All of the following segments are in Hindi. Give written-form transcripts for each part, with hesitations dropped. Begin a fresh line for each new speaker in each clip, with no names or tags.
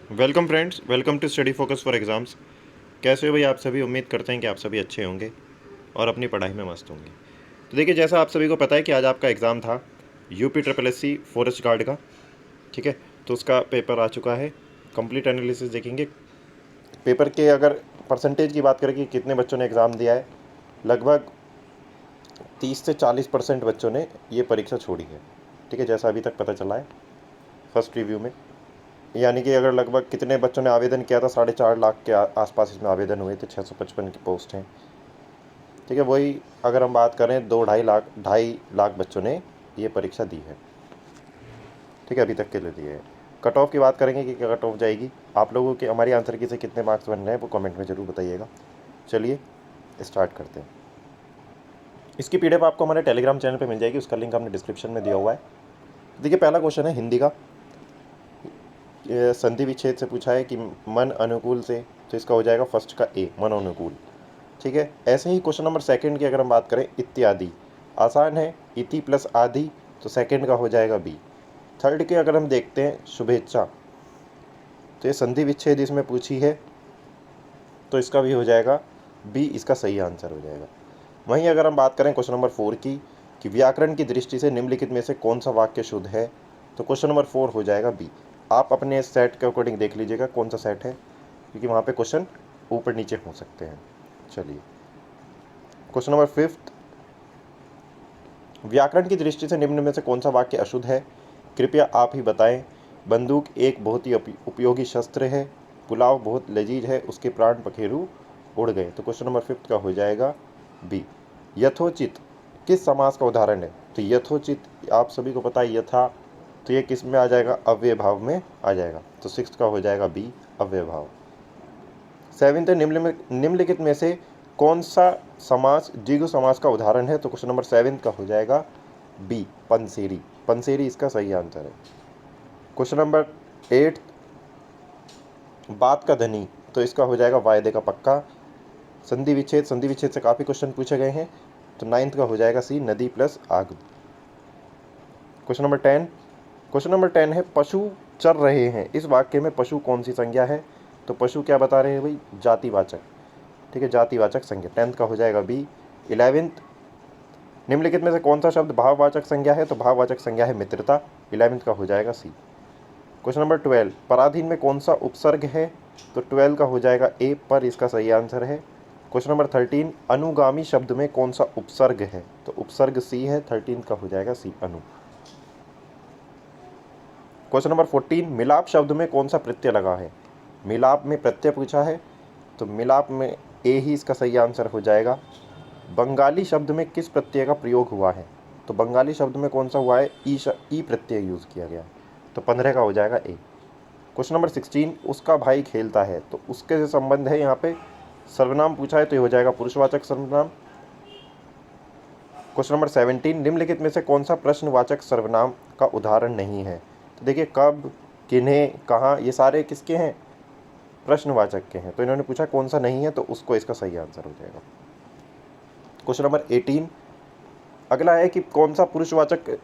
Welcome friends, welcome to study focus for exams. कैसे हो भाई आप सभी? उम्मीद करते हैं कि आप सभी अच्छे होंगे और अपनी पढ़ाई में मस्त होंगे। तो देखिए, जैसा आप सभी को पता है कि आज आपका एग्ज़ाम था UP triple S C forest guard का। ठीक है, तो उसका पेपर आ चुका है। कंप्लीट एनालिसिस देखेंगे पेपर के। अगर परसेंटेज की बात करें कि कितने बच्चों ने एग्ज़ाम दिया है, लगभग 30 से 40% बच्चों ने ये परीक्षा छोड़ी है। ठीक है, जैसा अभी तक पता चला है फर्स्ट रिव्यू में। यानी कि अगर लगभग कितने बच्चों ने आवेदन किया था, 4.5 लाख के आसपास इसमें आवेदन हुए थे, 655 की पोस्ट हैं। ठीक है, वही अगर हम बात करें 2-2.5 लाख बच्चों ने ये परीक्षा दी है। ठीक है, अभी तक के लिए दी है। कट ऑफ की बात करेंगे कि क्या कट ऑफ जाएगी, आप लोगों के हमारी आंसर की से कितने मार्क्स बन रहे हैं वो कमेंट में ज़रूर बताइएगा। चलिए स्टार्ट करते हैं। इसकी पीडीएफ आपको हमारे टेलीग्राम चैनल पे मिल जाएगी, उसका लिंक हमने डिस्क्रिप्शन में दिया हुआ है। देखिए, पहला क्वेश्चन है हिंदी का। ये संधि विच्छेद से पूछा है कि मन अनुकूल से, तो इसका हो जाएगा फर्स्ट का ए, मन अनुकूल। ठीक है, ऐसे ही क्वेश्चन नंबर सेकंड की अगर हम बात करें, इत्यादि आसान है, इति प्लस आदि, तो सेकंड का हो जाएगा बी। थर्ड के अगर हम देखते हैं शुभेच्छा, तो ये संधि विच्छेद इसमें पूछी है, तो इसका भी हो जाएगा बी, इसका सही आंसर हो जाएगा। वहीं अगर हम बात करें क्वेश्चन नंबर 4 की कि व्याकरण की दृष्टि से निम्नलिखित में से कौन सा वाक्य शुद्ध है, तो क्वेश्चन नंबर 4 हो जाएगा बी। आप अपने सेट के अकॉर्डिंग देख लीजिएगा कौन सा सेट है, क्योंकि वहाँ पे क्वेश्चन ऊपर नीचे हो सकते हैं। चलिए क्वेश्चन नंबर 5, व्याकरण की दृष्टि से निम्न में से कौन सा वाक्य अशुद्ध है, कृपया आप ही बताएं। बंदूक एक बहुत ही उपयोगी शस्त्र है, पुलाव बहुत लजीज है, उसके प्राण पखेरु उड़ गए, तो क्वेश्चन नंबर 5 का हो जाएगा बी। यथोचित किस समास का उदाहरण है, तो यथोचित आप सभी को पता है यथा, तो ये किस में आ जाएगा, अव्यय भाव में आ जाएगा, तो 6 का हो जाएगा बी, अव्यय भाव। 7 निम्नलिखित में से कौन सा समास द्विगु समास का उदाहरण है, तो क्वेश्चन नंबर 7 का हो जाएगा बी, पंसेरी। पंसेरी इसका सही आंसर है। क्वेश्चन नंबर 8, बात का धनी, तो इसका हो जाएगा वायदे का पक्का। संधि विच्छेद से काफ़ी क्वेश्चन पूछे गए हैं, तो 9 का हो जाएगा सी, नदी प्लस आग। क्वेश्चन नंबर 10 है पशु चर रहे हैं, इस वाक्य में पशु कौन सी संज्ञा है, तो पशु क्या बता रहे हैं भाई, जातिवाचक। ठीक है, जातिवाचक संज्ञा, 10 का हो जाएगा बी। 11, निम्नलिखित में से कौन सा शब्द भाववाचक संज्ञा है, तो भाववाचक संज्ञा है मित्रता, 11 का हो जाएगा सी। क्वेश्चन नंबर 12, पराधीन में कौन सा उपसर्ग है, तो 12 का हो जाएगा ए, पर इसका सही आंसर है। क्वेश्चन नंबर 13, अनुगामी शब्द में कौन सा उपसर्ग है, तो उपसर्ग सी है, 13 का हो जाएगा सी, अनु। क्वेश्चन नंबर 14, मिलाप शब्द में कौन सा प्रत्यय लगा है, मिलाप में प्रत्यय पूछा है, तो मिलाप में ए ही इसका सही आंसर हो जाएगा। बंगाली शब्द में किस प्रत्यय का प्रयोग हुआ है, तो बंगाली शब्द में कौन सा हुआ है, ई प्रत्यय यूज़ किया गया है, तो 15 का हो जाएगा ए। क्वेश्चन नंबर 16, उसका भाई खेलता है, तो उसके से संबंध है, यहाँ पे सर्वनाम पूछा है, तो ये हो जाएगा पुरुषवाचक सर्वनाम। क्वेश्चन नंबर 17, निम्नलिखित में से कौन सा प्रश्नवाचक सर्वनाम का उदाहरण नहीं है, तो देखिए कब, किन्हें, कहाँ, ये सारे किसके हैं, प्रश्नवाचक के हैं, तो इन्होंने पूछा कौन सा नहीं है, तो उसको इसका सही आंसर हो जाएगा। क्वेश्चन नंबर 18, अगला है कि कौन सा पुरुषवाचक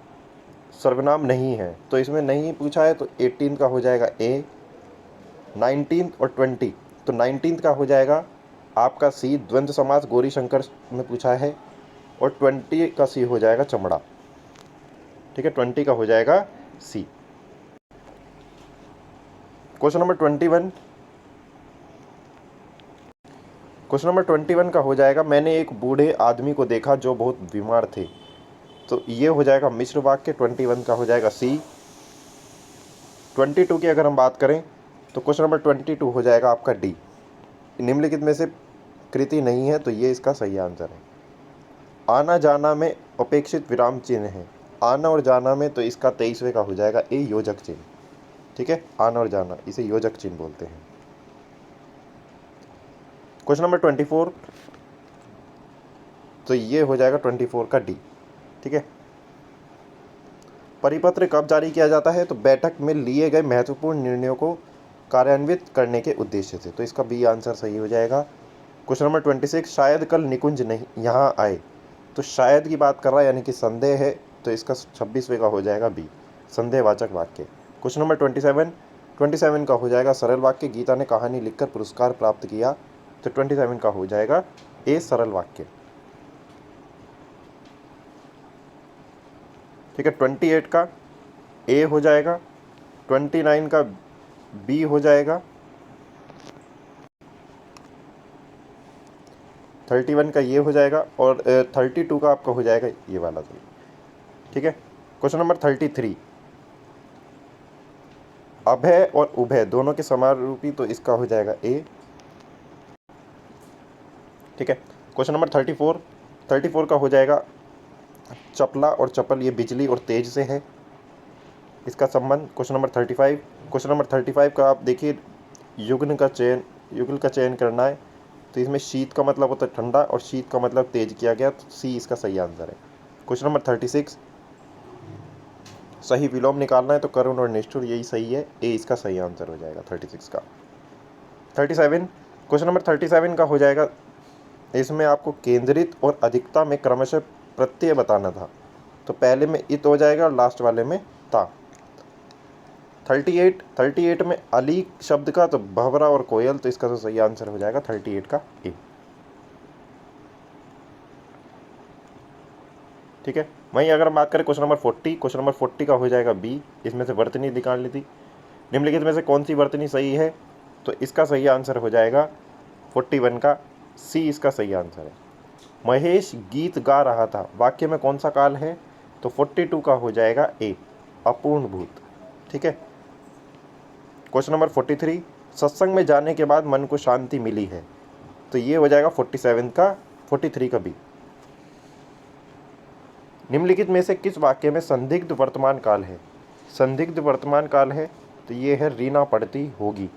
सर्वनाम नहीं है, तो इसमें नहीं पूछा है, तो 18 का हो जाएगा ए। 19 और 20, तो 19 का हो जाएगा आपका सी, द्वंद्व समास गौरी शंकर में पूछा है, और 20 का सी हो जाएगा चमड़ा। ठीक है, 20 का हो जाएगा सी। क्वेश्चन नंबर 21, का हो जाएगा, मैंने एक बूढ़े आदमी को देखा जो बहुत बीमार थे, तो ये हो जाएगा मिश्र वाक्य, 21 का हो जाएगा सी। 22 की अगर हम बात करें, तो क्वेश्चन नंबर 22 हो जाएगा आपका डी, निम्नलिखित में से कृति नहीं है, तो ये इसका सही आंसर है। आना जाना में अपेक्षित विराम चिन्ह है, आना और जाना में, तो इसका 23वें का हो जाएगा ए, योजक चिन्ह। ठीक है, आना और जाना, इसे योजक चिन्ह बोलते हैं। क्वेश्चन नंबर 24, तो ये हो जाएगा 24 का डी। ठीक है, परिपत्र कब जारी किया जाता है, तो बैठक में लिए गए महत्वपूर्ण निर्णयों को कार्यान्वित करने के उद्देश्य से, तो इसका बी आंसर सही हो जाएगा। क्वेश्चन नंबर 26, शायद कल निकुंज नहीं यहाँ आए, तो शायद की बात कर रहा है, यानी कि संदेह है, तो इसका 26वें का हो जाएगा बी, संदेहवाचक वाक्य। क्वेश्चन नंबर 27, 27 का हो जाएगा सरल वाक्य, गीता ने कहानी लिखकर पुरस्कार प्राप्त किया, तो 27 का हो जाएगा ए सरल वाक्य। ठीक है, 28 का ए हो जाएगा, 29 का बी हो जाएगा, 31 का ये हो जाएगा, और 32 का आपका हो जाएगा ये वाला। तो ठीक है, क्वेश्चन नंबर 33, अभय और उभय दोनों के समारूपी, तो इसका हो जाएगा ए। ठीक है, क्वेश्चन नंबर 34 का हो जाएगा चपला और चपल, ये बिजली और तेज से है, इसका संबंध। क्वेश्चन नंबर 35 का आप देखिए युग्ल का चयन करना है, तो इसमें शीत का मतलब होता है ठंडा और शीत का मतलब तेज किया गया, तो सी इसका सही आंसर है। क्वेश्चन नंबर 36, सही विलोम निकालना है, तो करुण और निष्ठुर यही सही है, ए इसका सही आंसर हो जाएगा 36 का। 37, क्वेश्चन नंबर 37 का हो जाएगा, इसमें आपको केंद्रित और अधिकता में क्रमशः प्रत्यय बताना था, तो पहले में इत हो जाएगा और लास्ट वाले में ता। 38 में अली शब्द का, तो भंवरा और कोयल, तो इसका तो सही आंसर हो जाएगा 38 का ए। ठीक है, वहीं अगर हम बात करें क्वेश्चन नंबर 40 का हो जाएगा बी, इसमें से वर्तनी निकालनी थी, निम्नलिखित में से कौन सी वर्तनी सही है, तो इसका सही आंसर हो जाएगा 41 का सी, इसका सही आंसर है। महेश गीत गा रहा था, वाक्य में कौन सा काल है, तो 42 का हो जाएगा ए, अपूर्ण भूत। ठीक है, क्वेश्चन नंबर 43, सत्संग में जाने के बाद मन को शांति मिली है, तो ये हो जाएगा 43 का बी। निम्नलिखित में से किस वाक्य में संदिग्ध वर्तमान काल है, संदिग्ध वर्तमान काल है, तो ये है रीना पढ़ती होगी,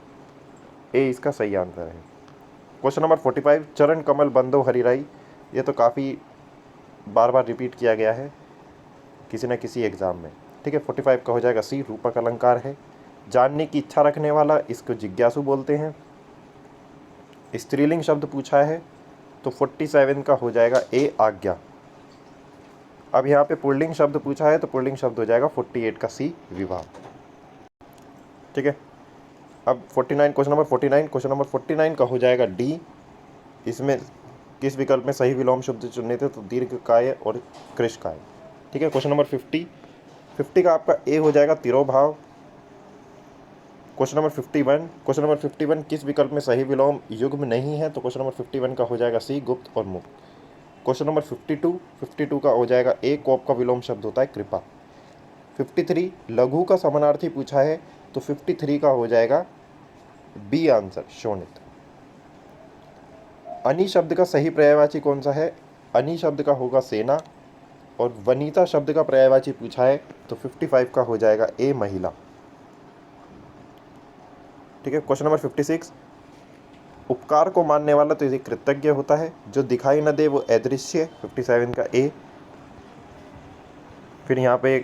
ए इसका सही आंसर है। क्वेश्चन नंबर 45, चरण कमल बंदो हरिराई, ये तो काफ़ी बार बार रिपीट किया गया है किसी न किसी एग्ज़ाम में। ठीक है, 45 का हो जाएगा सी, रूपक अलंकार है। जानने की इच्छा रखने वाला, इसको जिज्ञासु बोलते हैं। स्त्रीलिंग शब्द पूछा है, तो 47 का हो जाएगा ए, आज्ञा। अब यहाँ पे पुल्लिंग शब्द पूछा है, तो पुल्लिंग शब्द हो जाएगा 48 का सी, विवाह। ठीक है, अब क्वेश्चन नंबर 49 का हो जाएगा डी, इसमें किस विकल्प में सही विलोम शब्द चुनने थे, तो दीर्घकाय और कृशकाय। ठीक है, क्वेश्चन नंबर 50 का आपका ए हो जाएगा तिरोभाव। क्वेश्चन नंबर 51 किस विकल्प में सही विलोम युग्म नहीं है, तो क्वेश्चन नंबर 51 का हो जाएगा सी, गुप्त और मुक्त। क्वेश्चन नंबर 52 का हो जाएगा ए, कोप का विलोम शब्द होता है कृपा। 53 लघु का समानार्थी पूछा है, तो 53 का हो जाएगा बी आंसर, शोणित। अनि शब्द का सही पर्यायवाची कौन सा है, अनि शब्द का होगा सेना, और वनिता शब्द का पर्यायवाची पूछा है, तो 55 का हो जाएगा ए, महिला। ठीक है, क्वेश्चन नंबर 56 उपकार को मानने वाला, तो ये कृतज्ञ होता है, जो दिखाई न दे वो अदृश्य, 57 का ए। फिर यहाँ पे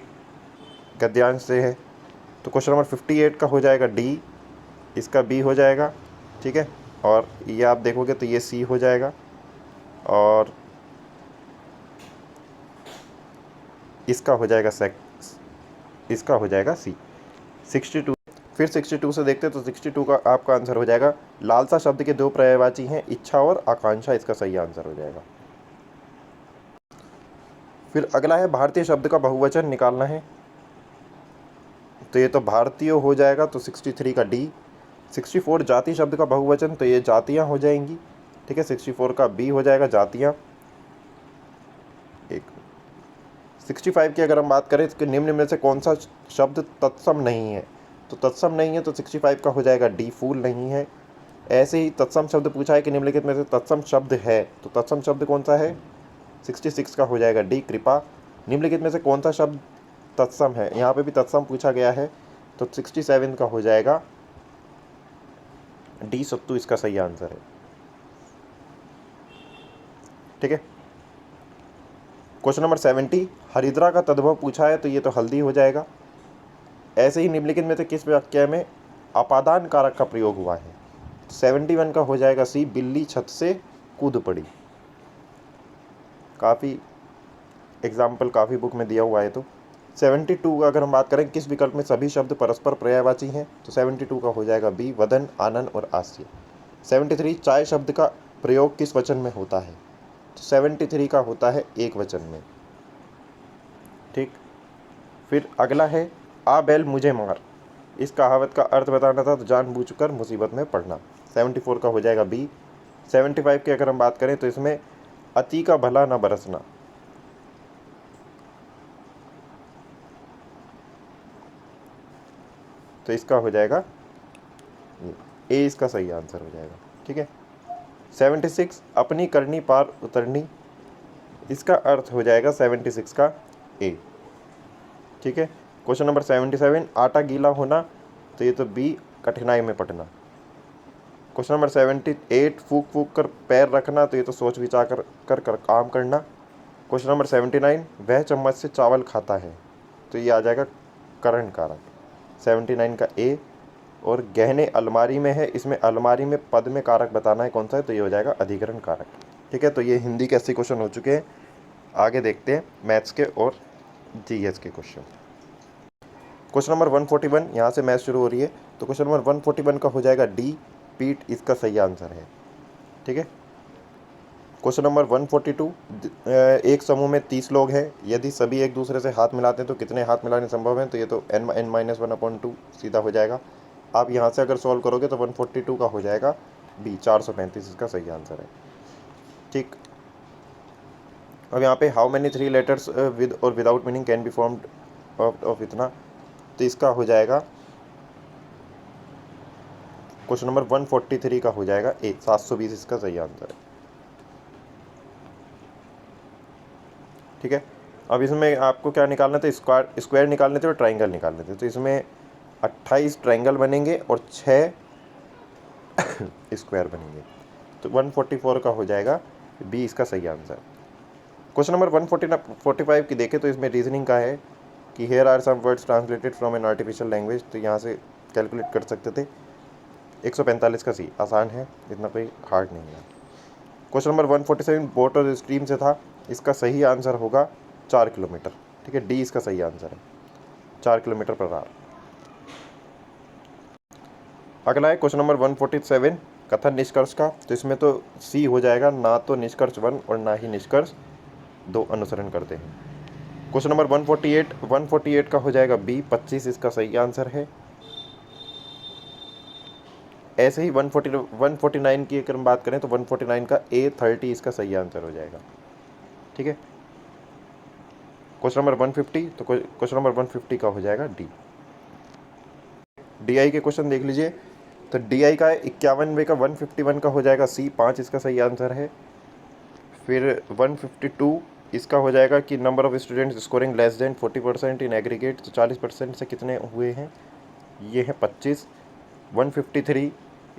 गद्यांश से है, तो क्वेश्चन नंबर 58 का हो जाएगा डी, इसका बी हो जाएगा। ठीक है, और ये आप देखोगे तो ये सी हो जाएगा, और इसका हो जाएगा इसका हो जाएगा सी। 62, फिर 62 से देखते तो 62 का आपका आंसर हो जाएगा लालसा शब्द के दो पर्यायवाची हैं, इच्छा और आकांक्षा, इसका सही आंसर हो जाएगा। फिर अगला है भारतीय शब्द का बहुवचन निकालना है, तो ये तो भारतीय हो जाएगा, तो 63 का डी। 64 जाति शब्द का बहुवचन, तो ये जातियाँ हो जाएंगी। ठीक है, 64 का बी हो जाएगा, जातियाँ। 65 की अगर हम बात करें तो निम्न में से कौन सा शब्द तत्सम नहीं है, तो तत्सम नहीं है, तो 65 का हो जाएगा डी, फूल नहीं है। ऐसे ही तत्सम शब्द पूछा है कि निम्नलिखित में से तत्सम शब्द है, तो तत्सम शब्द कौन सा है, 66 का हो जाएगा डी, कृपा। निम्नलिखित में से कौन सा शब्द तत्सम है, यहाँ पे भी तत्सम पूछा गया है, तो 67 का हो जाएगा डी, सत्तू, इसका सही आंसर है। ठीक है, क्वेश्चन नंबर 70 हरिद्रा का तद्भव पूछा है, तो ये तो हल्दी हो जाएगा। ऐसे ही निम्नलिखित में से किस वाक्य में अपादान कारक का प्रयोग हुआ है, 71 का हो जाएगा सी, बिल्ली छत से कूद पड़ी। काफ़ी एग्जाम्पल काफ़ी बुक में दिया हुआ है, तो 72 का अगर हम बात करें किस विकल्प में सभी शब्द परस्पर पर्यायवाची हैं, तो 72 का हो जाएगा बी, वदन, आनन और आस्य। 73 चाय शब्द का प्रयोग किस वचन में होता है, तो 73 का होता है एक वचन में। ठीक, फिर अगला है आ बैल मुझे मार, इस कहावत का अर्थ बताना था तो जानबूझकर मुसीबत में पड़ना। 74 का हो जाएगा बी। 75 की अगर हम बात करें तो इसमें अति का भला ना बरसना, तो इसका हो जाएगा ए, इसका सही आंसर हो जाएगा। ठीक है। 76 अपनी करनी पार उतरनी, इसका अर्थ हो जाएगा 76 का ए। ठीक है। क्वेश्चन नंबर 77 आटा गीला होना, तो ये तो बी, कठिनाई में पड़ना। क्वेश्चन नंबर 78 फूक फूक कर पैर रखना, तो ये तो सोच विचार कर काम करना। क्वेश्चन नंबर 79 वह चम्मच से चावल खाता है, तो ये आ जाएगा करण कारक। 79 का ए। और गहने अलमारी में है, इसमें अलमारी में पद में कारक बताना है कौन सा है, तो ये हो जाएगा अधिकरण कारक। ठीक है। तो ये हिंदी के 80 क्वेश्चन हो चुके हैं। आगे देखते हैं मैथ्स के और जीएस के क्वेश्चन। क्वेश्चन नंबर 141, यहाँ से मैथ्स शुरू हो रही है, तो क्वेश्चन नंबर 141 का हो जाएगा डी, पीठ, इसका सही आंसर है। ठीक है। क्वेश्चन नंबर 142, एक समूह में 30 लोग हैं, यदि सभी एक दूसरे से हाथ मिलाते हैं तो कितने हाथ मिलाने संभव हैं, तो ये तो n-1/2 सीधा हो जाएगा। आप यहाँ से अगर सॉल्व करोगे तो 142 का हो जाएगा बी, 435 इसका सही आंसर है। ठीक। अब यहाँ पे हाउ मैनी 3 लेटर्स विद और without meaning can be formed of इतना, तो इसका हो जाएगा क्वेश्चन नंबर 143 का हो जाएगा ए, 720 इसका सही आंसर है। ठीक है। अब इसमें आपको क्या निकालना था, स्क्वायर निकालने थे और ट्राइंगल निकालने थे, तो इसमें 28 ट्राइंगल बनेंगे और 6 स्क्वायर बनेंगे, तो 144 का हो जाएगा बी, इसका सही आंसर। क्वेश्चन नंबर 145 की देखें तो इसमें रीजनिंग का है कि here are some words translated from an artificial language, तो यहाँ से कैलकुलेट कर सकते थे। 145 का सी, आसान है, इतना कोई हार्ड नहीं है। क्वेश्चन नंबर 147 बोट और स्ट्रीम से था, इसका सही आंसर होगा 4 किलोमीटर। ठीक है, डी इसका सही आंसर है, 4 किलोमीटर पर आवर। अगला है क्वेश्चन नंबर 147 कथन निष्कर्ष का, तो इसमें तो सी हो जाएगा, ना तो निष्कर्ष 1 और ना ही निष्कर्ष 2 अनुसरण करते हैं। क्वेश्चन नंबर 148 का हो जाएगा बी, 25 इसका सही आंसर है। ऐसे ही 149 की अगर हम बात करें तो 149 का ए, 30 इसका सही आंसर हो जाएगा। ठीक है। क्वेश्चन नंबर 150, तो क्वेश्चन नंबर 150 का हो जाएगा डी। डी आई के क्वेश्चन देख लीजिए, तो डी आई का 51वें का 151 का हो जाएगा सी, 5 इसका सही आंसर है। फिर 152 इसका हो जाएगा कि number of students scoring less than 40% in aggregate, तो 40% से कितने हुए हैं, ये है 25। 153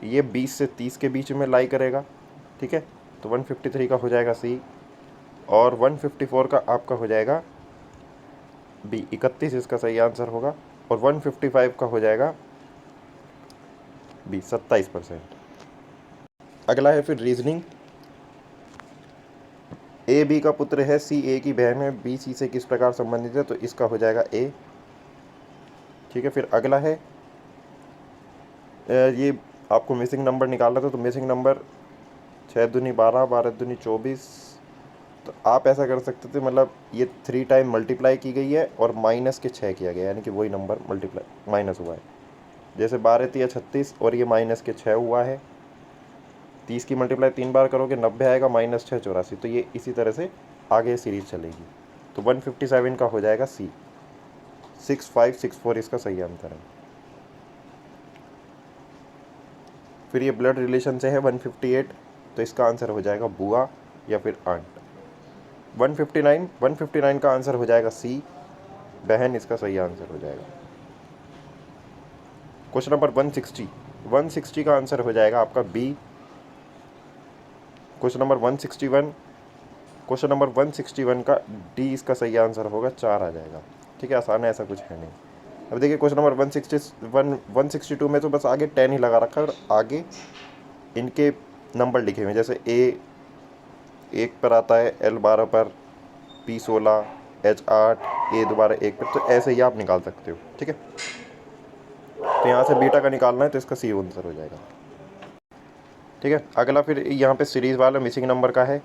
ये 20 से 30 के बीच में लाई करेगा। ठीक है, तो 153 का हो जाएगा सी। और 154 का आपका हो जाएगा बी, 31 इसका सही आंसर होगा। और 155 का हो जाएगा बी, 27%। अगला है फिर रीजनिंग। ए बी का पुत्र है, सी ए की बहन है, बी सी से किस प्रकार संबंधित है, तो इसका हो जाएगा ए। ठीक है। फिर अगला है ये आपको मिसिंग नंबर निकालना था, तो मिसिंग नंबर 6 दूनी 12, 12 दूनी 24, तो आप ऐसा कर सकते थे, मतलब ये 3 टाइम मल्टीप्लाई की गई है और माइनस के 6 किया गया, यानी कि वही नंबर मल्टीप्लाई माइनस हुआ है। जैसे 12 3 36 और ये माइनस के 6 हुआ है, 30 की मल्टीप्लाई 3 बार करोगे 90 आएगा, माइनस 6 84, तो ये इसी तरह से आगे सीरीज चलेगी। तो 157 का हो जाएगा सी, 6564 इसका सही आंसर है। फिर ये ब्लड रिलेशन से है 158, तो इसका आंसर हो जाएगा बुआ या फिर आंट। 159 का आंसर हो जाएगा सी, बहन इसका सही आंसर हो जाएगा। क्वेश्चन नंबर 160 का आंसर हो जाएगा आपका बी। क्वेश्चन नंबर 161 का डी इसका सही आंसर होगा, 4 आ जाएगा। ठीक है, आसान है, ऐसा कुछ है नहीं। अब देखिए क्वेश्चन नंबर 162 में तो बस आगे 10 ही लगा रखा है और आगे इनके नंबर लिखे हुए हैं, जैसे ए 1 पर आता है, L 12 पर, P 16, H8 A दोबारा 1 पे, तो ऐसे ही आप निकाल सकते हो। ठीक है, तो यहाँ से बीटा का निकालना है तो इसका C आंसर हो जाएगा। ठीक है, अगला फिर यहाँ पे सीरीज़ वाला मिसिंग नंबर का है।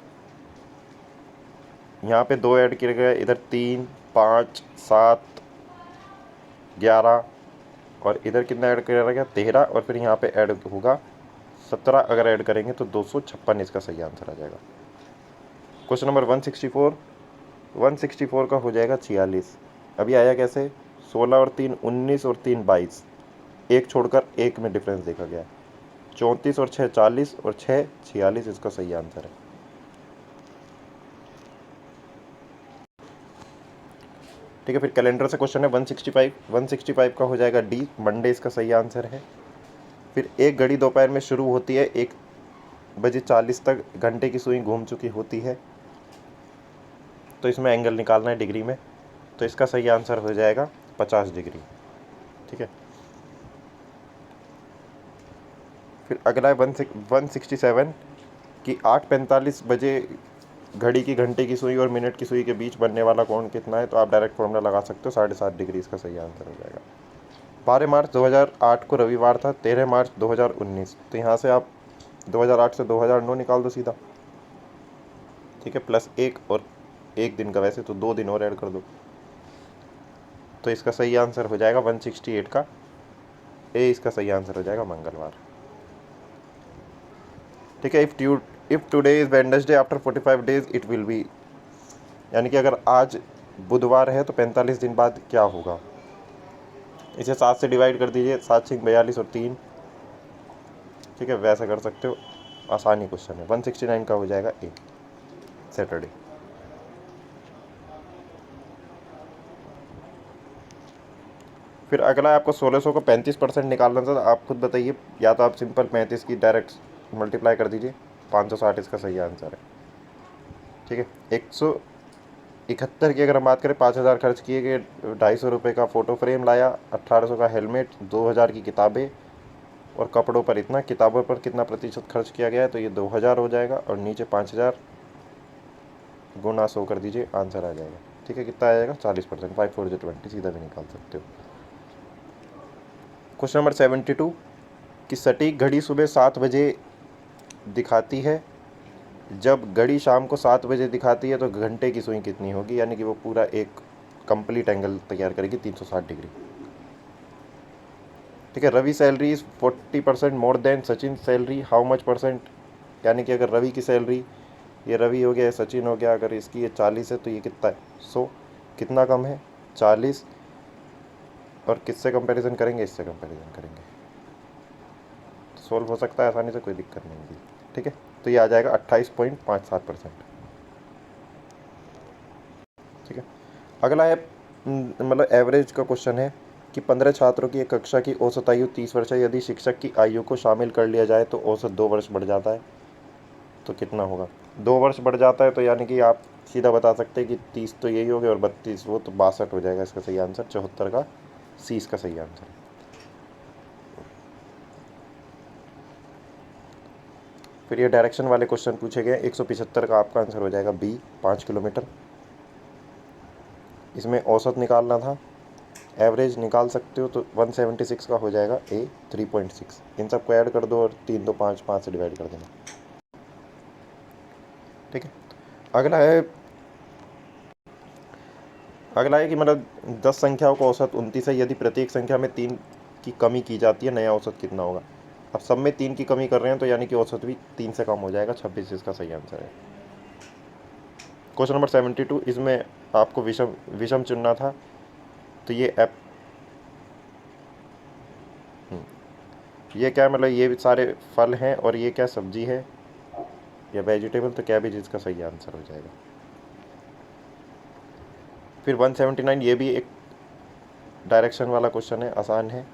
यहाँ पे 2 ऐड किए गए, इधर 3 5 7 11 और इधर कितना ऐड किया गया 13, और फिर यहाँ पे ऐड होगा 17। अगर ऐड करेंगे तो 256 इसका सही आंसर आ जाएगा। क्वेश्चन नंबर 164 का हो जाएगा 46। अभी आया कैसे, 16 और 3 19 और 3 22, एक छोड़कर एक में डिफरेंस देखा गया है। 34 और 6 40 और 6 46 इसका सही आंसर है। ठीक है, फिर कैलेंडर से क्वेश्चन है 165 का हो जाएगा डी, मंडे इसका सही आंसर है। फिर एक घड़ी दोपहर में शुरू होती है, 1:40 तक घंटे की सुई घूम चुकी होती है, तो इसमें एंगल निकालना है डिग्री में, तो इसका सही आंसर हो जाएगा 50 डिग्री। ठीक है, फिर अगला है 167 कि 8:45 बजे घड़ी की घंटे की सुई और मिनट की सुई के बीच बनने वाला कोण कितना है, तो आप डायरेक्ट फॉर्मूला लगा सकते हो, 7.5 डिग्री इसका सही आंसर हो जाएगा। 12 मार्च 2008 को रविवार था, 13 मार्च 2019, तो यहाँ से आप 2008 से 2009 निकाल दो सीधा। ठीक है, +1 और 1 दिन का, वैसे तो 2 दिन और ऐड कर दो, तो इसका सही आंसर हो जाएगा 168 का ए, इसका सही आंसर हो जाएगा मंगलवार। ठीक है, if today is Wednesday after 45 days it will be, यानी कि अगर आज बुधवार है तो 45 दिन बाद क्या होगा। इसे 7 से डिवाइड कर दीजिए, 7 6 42 और 3। ठीक है, वैसा कर सकते हो, आसानी क्वेश्चन है। 169 का हो जाएगा ए, सैटरडे। फिर अगला है आपको 1600 को 35% निकालना था, आप खुद बताइए, या तो आप सिंपल 35 की डायरेक्ट मल्टीप्लाई कर दीजिए, 560 इसका सही आंसर है। ठीक है, 171 की अगर हम बात करें, 5000 खर्च किए गए, 250 रुपये का फ़ोटो फ्रेम लाया, 1800 का हेलमेट, 2000 की किताबें और कपड़ों पर इतना, किताबों पर कितना प्रतिशत खर्च किया गया है, तो ये 2000 हो जाएगा, और नीचे 5000 गुना 100 कर दीजिए, आंसर आ जाएगा। ठीक है, कितना आ जाएगा 40%, 5 4 20, सीधा भी निकाल सकते हो। क्वेश्चन नंबर 72 कि सटीक घड़ी सुबह 7 बजे दिखाती है, जब घड़ी शाम को 7 बजे दिखाती है तो घंटे की सुई कितनी होगी, यानी कि वो पूरा एक कंप्लीट एंगल तैयार करेगी 360 डिग्री। ठीक है, Ravi salary is 40% more than Sachin salary, how much percent, यानी कि अगर रवि की सैलरी, ये रवि हो गया, सचिन हो गया, अगर इसकी ये 40 है तो ये कितना है 100, कितना कम है 40, और किससे कंपैरिजन करेंगे, इससे कंपैरिजन करेंगे, सोल्व हो सकता है आसानी से, कोई दिक्कत नहीं होगी। ठीक है, तो ये आ जाएगा 28.57%। ठीक है, अगला है मतलब एवरेज का क्वेश्चन है कि 15 छात्रों की एक कक्षा की औसत आयु 30 वर्ष है, यदि शिक्षक की आयु को शामिल कर लिया जाए तो औसत 2 वर्ष बढ़ जाता है, तो कितना होगा। 2 वर्ष बढ़ जाता है तो यानी कि आप सीधा बता सकते हैं कि 30 तो यही हो गया और 32 वो, तो 62 हो जाएगा इसका सही आंसर। 74 का सी इसका सही आंसर है। फिर ये डायरेक्शन वाले क्वेश्चन पूछे गए, 175 का आपका आंसर हो जाएगा बी, 5 किलोमीटर। इसमें औसत निकालना था, एवरेज निकाल सकते हो, तो 176 का हो जाएगा ए, 3.6। इन सबको ऐड कर दो और 3 2 5 5 से डिवाइड कर देना। ठीक है, अगला है कि मतलब 10 संख्याओं का औसत 29 है, यदि प्रत्येक संख्या में 3 की कमी की जाती है, नया औसत कितना होगा। अब सब में 3 की कमी कर रहे हैं तो यानी कि औसत भी 3 से कम हो जाएगा, 26 इसका सही आंसर है। क्वेश्चन नंबर 72, इसमें आपको विषम चुनना था, तो ये ये क्या मतलब, ये सारे फल हैं और ये क्या सब्जी है या वेजिटेबल, तो कैबेज इसका सही आंसर हो जाएगा। फिर 179, ये भी एक डायरेक्शन वाला क्वेश्चन है, आसान है,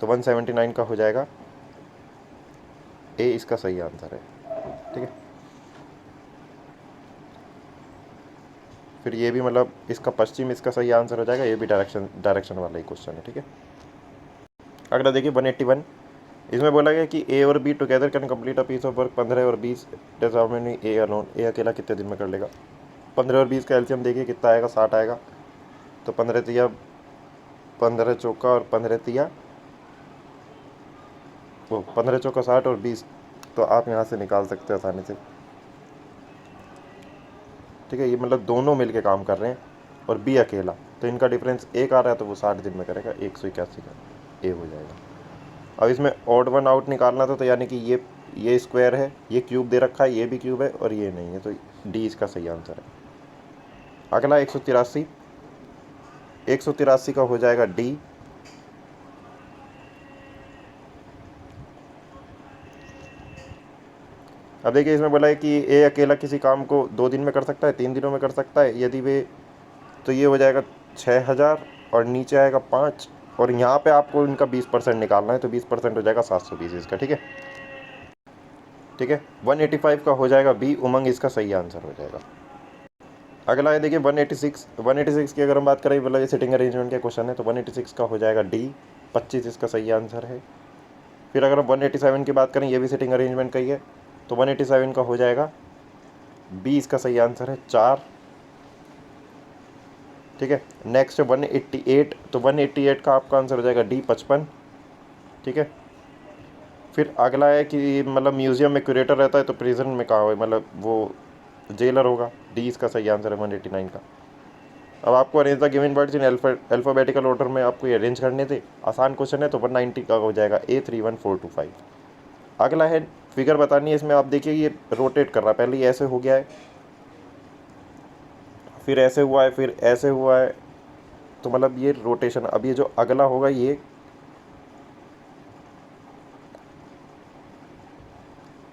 तो 179 का हो जाएगा ए, इसका सही आंसर है। ठीक है, फिर ये भी मतलब इसका पश्चिम इसका सही आंसर हो जाएगा, ये भी डायरेक्शन वाला ही क्वेश्चन है। ठीक है, अगला देखिए 181, इसमें बोला गया कि ए और B together can complete a piece of work 15 और 20 days how many A alone, A अकेला कितने दिन में कर लेगा। 15 और 20 का एलसीएम देखिए कितना आएगा, 60 आएगा। तो 15 तिया 15 चौका और 15 तिया वो 15 चौका 60 और 20, तो आप यहाँ से निकाल सकते हैं आसानी से। ठीक है, ये मतलब दोनों मिलके काम कर रहे हैं और बी अकेला, तो इनका डिफरेंस एक आ रहा है, तो वो 60 दिन में करेगा, 181 का ए हो जाएगा। अब इसमें ऑड वन आउट निकालना था, तो यानी कि ये स्क्वायर है, ये क्यूब दे रखा है, ये भी क्यूब है और ये नहीं है, तो डी इसका सही आंसर है। अगला 183, 183 का हो जाएगा डी। अब देखिए इसमें बोला है कि ए अकेला किसी काम को 2 दिन में कर सकता है, 3 दिनों में कर सकता है यदि वे, तो ये हो जाएगा 6000 और नीचे आएगा 5, और यहाँ पे आपको इनका 20% निकालना है, तो 20% हो जाएगा 720 इसका। ठीक है, ठीक है। 185 का हो जाएगा बी, उमंग इसका सही आंसर हो जाएगा। अगला है देखिए 186 की अगर हम बात करें, मतलब ये सिटिंग अरेंजमेंट के क्वेश्चन है, तो 186 का हो जाएगा डी, 25 इसका सही आंसर है। फिर अगर हम 187 की बात करें, ये भी सिटिंग अरेंजमेंट का ही है, तो 187 का हो जाएगा बी, इसका सही आंसर है 4। ठीक है, नेक्स्ट 188, तो 188 का आपका आंसर हो जाएगा डी, 55। ठीक है, फिर अगला है कि मतलब म्यूजियम में क्यूरेटर रहता है, तो प्रिजन में कहाँ हो, मतलब वो जेलर होगा, डी इसका सही आंसर है 189 का। अब आपको arrange the given words in alphabetical order में आपको ये अरेंज करने थे, आसान क्वेश्चन है, तो 190 का हो जाएगा ए, 31425। अगला है फिगर बतानी है, इसमें आप देखिए ये रोटेट कर रहा है, पहले ये ऐसे हो गया है, फिर ऐसे हुआ है, फिर ऐसे हुआ है, तो मतलब ये रोटेशन। अब ये जो अगला होगा ये,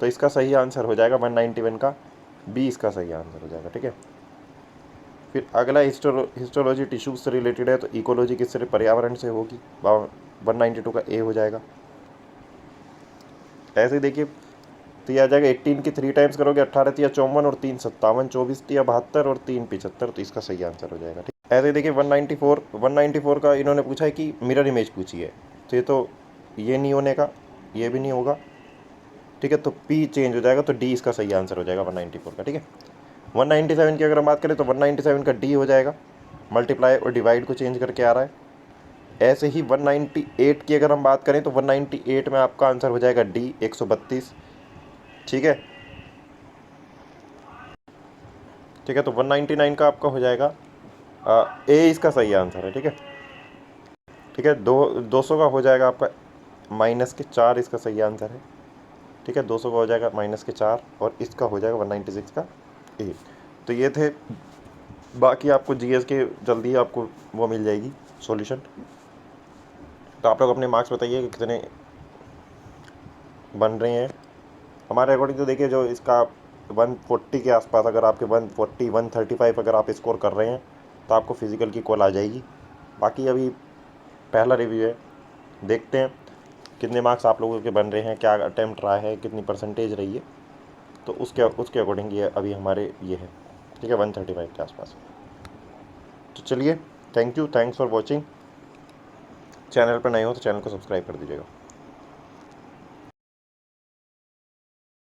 तो इसका सही आंसर हो जाएगा 191 का बी, इसका सही आंसर हो जाएगा। ठीक है, फिर अगला हिस्टोलॉजी टिश्यूज से रिलेटेड है, तो इकोलॉजी किससे, पर्यावरण से होगी, 192 का ए हो जाएगा। ऐसे ही देखिए, तो ये आ जाएगा 18 की 3 टाइम्स करोगे, 18 तिया 54 और 3 57, 24 तिया 72 और 3 75, तो इसका सही आंसर हो जाएगा। ठीक, ऐसे ही देखिए 194 का इन्होंने पूछा है कि मिरर इमेज पूछी है, तो ये नहीं होने का, ये भी नहीं होगा। ठीक है, तो पी चेंज हो जाएगा, तो डी इसका सही आंसर हो जाएगा 194 का। ठीक है, 197 की अगर हम बात करें, तो 197 का डी हो जाएगा, मल्टीप्लाई और डिवाइड को चेंज करके आ रहा है। ऐसे ही 198 की अगर हम बात करें, तो 198 में आपका आंसर हो जाएगा डी, 132। ठीक है, ठीक है, तो 199 का आपका हो जाएगा ए, इसका सही आंसर है। ठीक है, ठीक है, 200 का हो जाएगा आपका -4, इसका सही आंसर है। ठीक है, 200 का हो जाएगा -4 और इसका हो जाएगा 196 का ए। तो ये थे, बाकी आपको जीएस के जल्दी आपको वो मिल जाएगी सॉल्यूशन। तो आप लोग अपने मार्क्स बताइए कि कितने बन रहे हैं। हमारे अकॉर्डिंग तो देखिए, जो इसका 140 के आसपास, अगर आपके 140 135 अगर आप स्कोर कर रहे हैं, तो आपको फिज़िकल की कॉल आ जाएगी। बाकी अभी पहला रिव्यू है, देखते हैं कितने मार्क्स आप लोगों के बन रहे हैं, क्या अटैम्प्ट रहा है, कितनी परसेंटेज रही है, तो उसके अकॉर्डिंग ये अभी हमारे ये है। ठीक है, 135 के आसपास। तो चलिए, थैंक्स फॉर वॉचिंग। चैनल पर नए हो तो चैनल को सब्सक्राइब कर दीजिएगा।